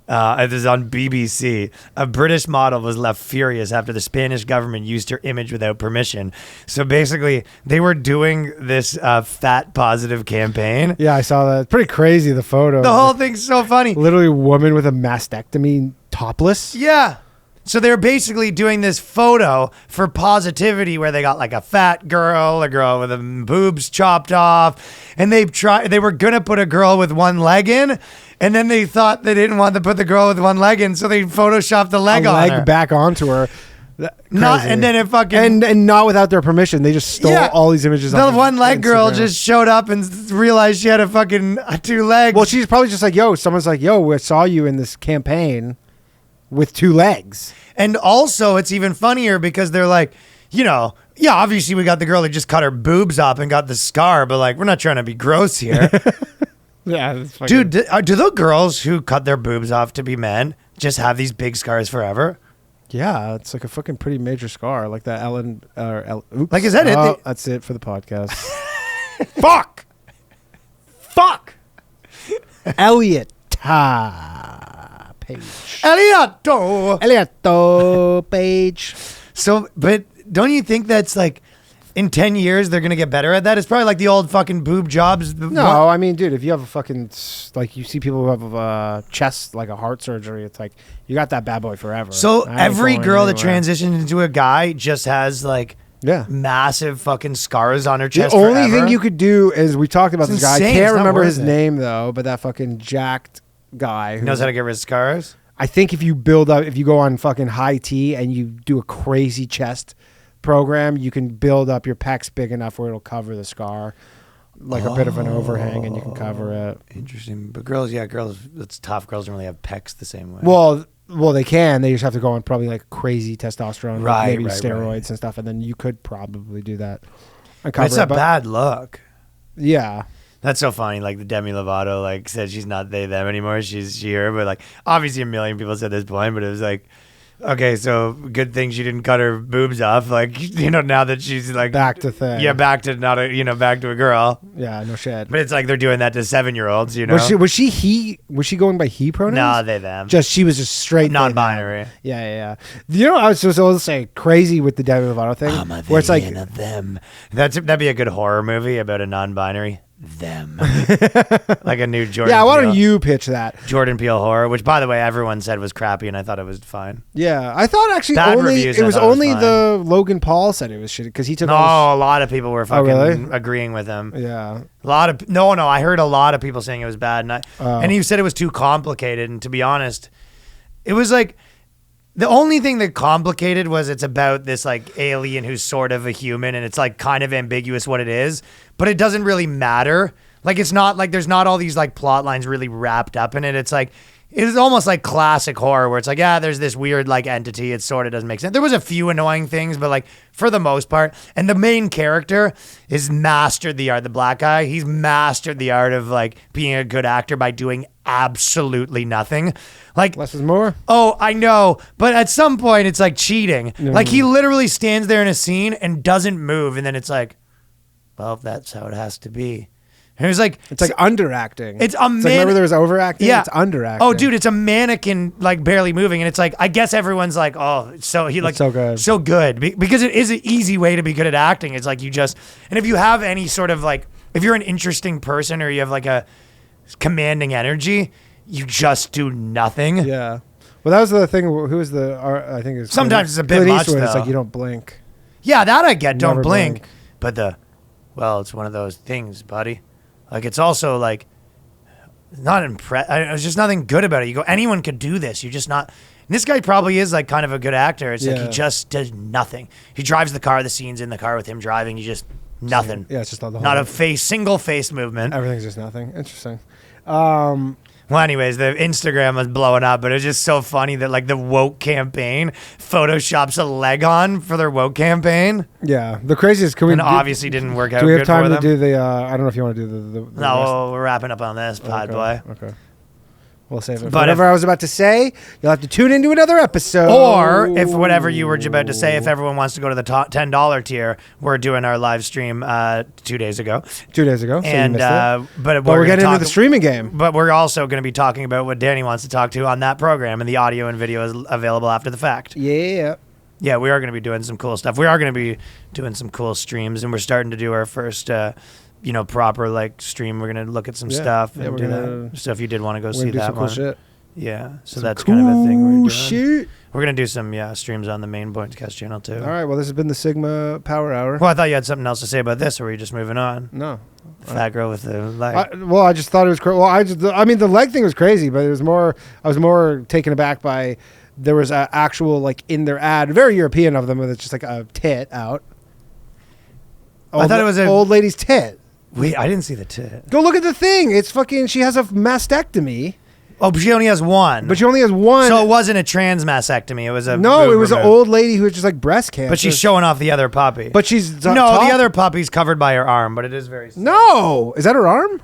This is on BBC. A British model was left furious after the Spanish government used her image without permission. So basically, they were doing this fat positive campaign. Yeah, I saw that. It's pretty crazy, the photo. The whole thing's so funny. Literally a woman with a mastectomy topless. Yeah. So they were basically doing this photo for positivity where they got like a fat girl, a girl with the boobs chopped off, and they were going to put a girl with one leg in, and then they thought they didn't want to put the girl with one leg in, so they photoshopped the leg on her. Back onto her. And then it fucking... And not without their permission. They just stole all these images. The one leg girl just showed up and realized she had a fucking 2 legs. Well, she's probably just like, someone's like, I saw you in this campaign with 2 legs. And also, it's even funnier because they're like, obviously we got the girl who just cut her boobs up and got the scar, but like, we're not trying to be gross here. Yeah. That's Dude, do the girls who cut their boobs off to be men just have these big scars forever? Yeah, it's like a fucking pretty major scar, like that Ellen. Oops. Like, is that it? That's it for the podcast. Fuck. Elliot Page. Elliotto Page. So, but don't you think that's like, in 10 years they're gonna get better at that? It's probably like the old fucking boob jobs. No, I mean, dude, if you have a fucking, like, you see people who have a chest, like a heart surgery, it's like, you got that bad boy forever. So every girl that transitions into a guy just has like massive fucking scars on her chest. The only thing you could do is, we talked about this guy. I can't remember his name though, but that fucking jacked guy who knows how to get rid of scars. I think if you go on fucking high T and you do a crazy chest program, you can build up your pecs big enough where it'll cover the scar, like a bit of an overhang, and you can cover it. Interesting. But girls, it's tough. Girls don't really have pecs the same way. Well, they can. They just have to go on probably like crazy testosterone, maybe steroids and stuff, and then you could probably do that. It's a bad look. Yeah. That's so funny. Like, the Demi Lovato like said she's not they them anymore. She's she her. But like, obviously a million people said this point. But it was like, okay, so good thing she didn't cut her boobs off. Like, now that she's like back to thing. Yeah, back to back to a girl. Yeah, no shit. But it's like they're doing that to 7-year-olds. Was she going by he pronouns? No, they them. She was just straight non-binary. Yeah. I was supposed to say crazy with the Demi Lovato thing, I'm a where it's like and a them. That'd be a good horror movie about a non-binary. Them. Like a new Jordan Peele. Why don't you pitch that? Jordan Peele horror, which by the way everyone said was crappy, and I thought it was fine. Yeah, I thought actually it was only the Logan Paul said it was shit because he took. No, a lot of people were fucking agreeing with him. Yeah, a lot of I heard a lot of people saying it was bad, and he said it was too complicated. And to be honest, it was like. The only thing that complicated was it's about this like alien who's sort of a human, and it's like kind of ambiguous what it is, but it doesn't really matter. Like, it's not like there's not all these like plot lines really wrapped up in it. It's like, it's almost like classic horror where it's like, yeah, there's this weird like entity. It sort of doesn't make sense. There was a few annoying things, but like for the most part, and the main character is mastered the art. The black guy, he's mastered the art of like being a good actor by doing absolutely nothing. Like, less is more. Oh, I know, but at some point it's like cheating. Like, he literally stands there in a scene and doesn't move, and then it's like, well, that's how it has to be. And it was like, it's like underacting. It's a remember there was overacting? Yeah. It's underacting. Oh, dude, it's a mannequin like barely moving, and it's like, I guess everyone's like, oh, so he like it's so good because it is an easy way to be good at acting. It's like, you just, and if you have any sort of like, if you're an interesting person or you have like a commanding energy, you just do nothing. Yeah. Well, that was the thing. Who was I think it's sometimes it's a bit much though. It's like you don't blink. Yeah, that I get. Don't blink. But it's one of those things, buddy. Like, it's also like not there's just nothing good about it. You go, anyone could do this. You're just not. And this guy probably is like kind of a good actor. It's like he just does nothing. He drives the car. The scene's in the car with him driving. He just nothing. Yeah, it's just not a single face movement. Everything's just nothing. Interesting. Well, anyways, the Instagram was blowing up, but it's just so funny that like the woke campaign photoshops a leg on for their woke campaign. Yeah, the craziest. Obviously didn't work out. Do we have time to them. do the? I don't know if you want to do the no, we're wrapping up on this, pod boy. Okay. We'll save it. But Whatever I was about to say, you'll have to tune into another episode. Or if whatever you were about to say, if everyone wants to go to the top $10 tier, we're doing our live stream 2 days ago. 2 days ago. So And you missed it. but We're getting into the streaming game. But we're also going to be talking about what Danny wants to talk to on that program, and the audio and video is available after the fact. Yeah. Yeah, we are going to be doing some cool stuff. We are going to be doing some cool streams, and we're starting to do our first, proper like stream. We're going to look at some stuff and do that stuff. You did want to go see do that some cool one. shit. Yeah, so Some that's kind of a thing we're doing. Shit. We're going to do some streams on the main Boyscast channel too. All right. Well, this has been the Sigma Power Hour. Well, I thought you had something else to say about this, or were you just moving on? No. The fat girl with the leg. I just thought it was crazy. Well, the leg thing was crazy, but it was more. I was more taken aback by there was an actual like in their ad, very European of them, with it's just like a tit out. I thought it was an old lady's tit. Wait, I didn't see the tit. Go look at the thing. It's fucking. She has a mastectomy. Oh, but she only has one. But she only has one. So it wasn't a trans mastectomy. It was a no. It was removed. an old lady who was just like breast cancer. But she's showing off the other puppy. But she's the other puppy's covered by her arm, but it is very. No, is that her arm?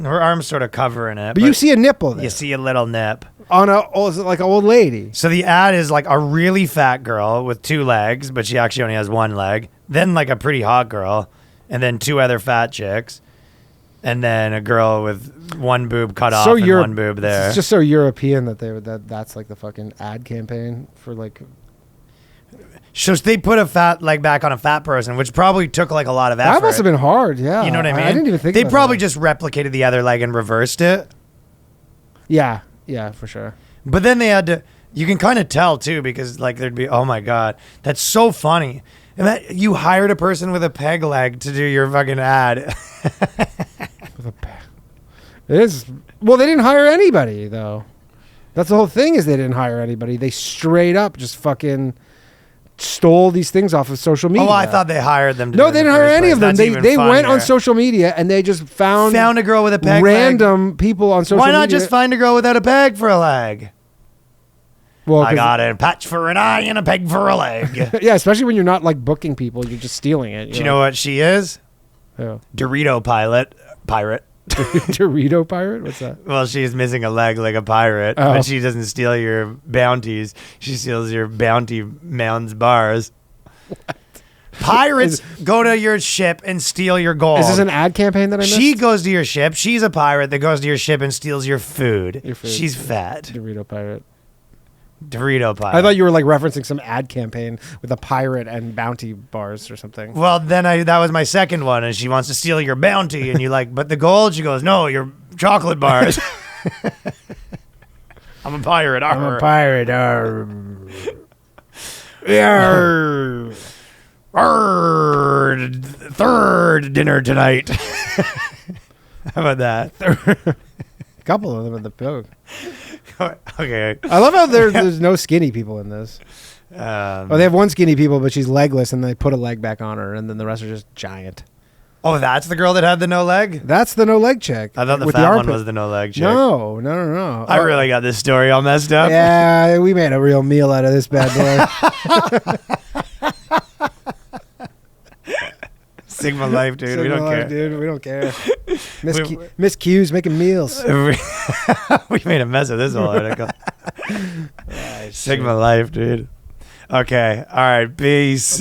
Her arm's sort of covering it. But you see a nipple there. You see a little nip on like an old lady. So the ad is like a really fat girl with 2 legs, but she actually only has 1 leg. Then like a pretty hot girl, and then 2 other fat chicks. And then a girl with 1 boob cut off and 1 boob there. It's just so European that that's like the fucking ad campaign for like. So they put a fat leg back on a fat person, which probably took like a lot of effort. That must have been hard, yeah. You know what I mean? I didn't even think they about probably that. just replicated the other leg and reversed it. Yeah, for sure. But then they had to. You can kind of tell too, because like there'd be, oh my god, that's so funny. And that you hired a person with a peg leg to do your fucking ad. It is. Well, they didn't hire anybody though. That's the whole thing. Is they didn't hire anybody. They straight up just fucking stole these things off of social media. Oh, I thought they hired them. No, they didn't hire any of them. They went on social media and they just found a girl with a peg random leg. people on social media. Why not just find a girl without a peg for a leg? Well, I got a patch for an eye and a peg for a leg. Yeah, especially when you're not like booking people, you're just stealing it. Do you know what she is? Who? Dorito pirate. Dorito pirate? What's that? Well, she's missing a leg like a pirate, but she doesn't steal your bounties. She steals your bounty mounds bars. What? Pirates go to your ship and steal your gold. Is this an ad campaign that I missed? She goes to your ship. She's a pirate that goes to your ship and steals your food. She's fat. Dorito pirate. Dorito pirate. I thought you were like referencing some ad campaign with a pirate and bounty bars or something. Well, then that was my second one, and she wants to steal your bounty, and you're like, but the gold? She goes, no, your chocolate bars. I'm a pirate. I'm a pirate. Arr. Arr. Third dinner tonight. How about that? A couple of them in the book. Okay. I love how there's no skinny people in this. They have one skinny people, but she's legless, and they put a leg back on her, and then the rest are just giant. Oh, that's the girl that had the no leg? That's the no leg chick. I thought the fat one was the no leg chick. No. I really got this story all messed up. Yeah, we made a real meal out of this bad boy. Sigma life, dude. Sigma we don't life, care. Dude, we don't care. Miss Q's making meals. We made a mess of this whole article. Sigma life, dude. Okay. All right. Peace.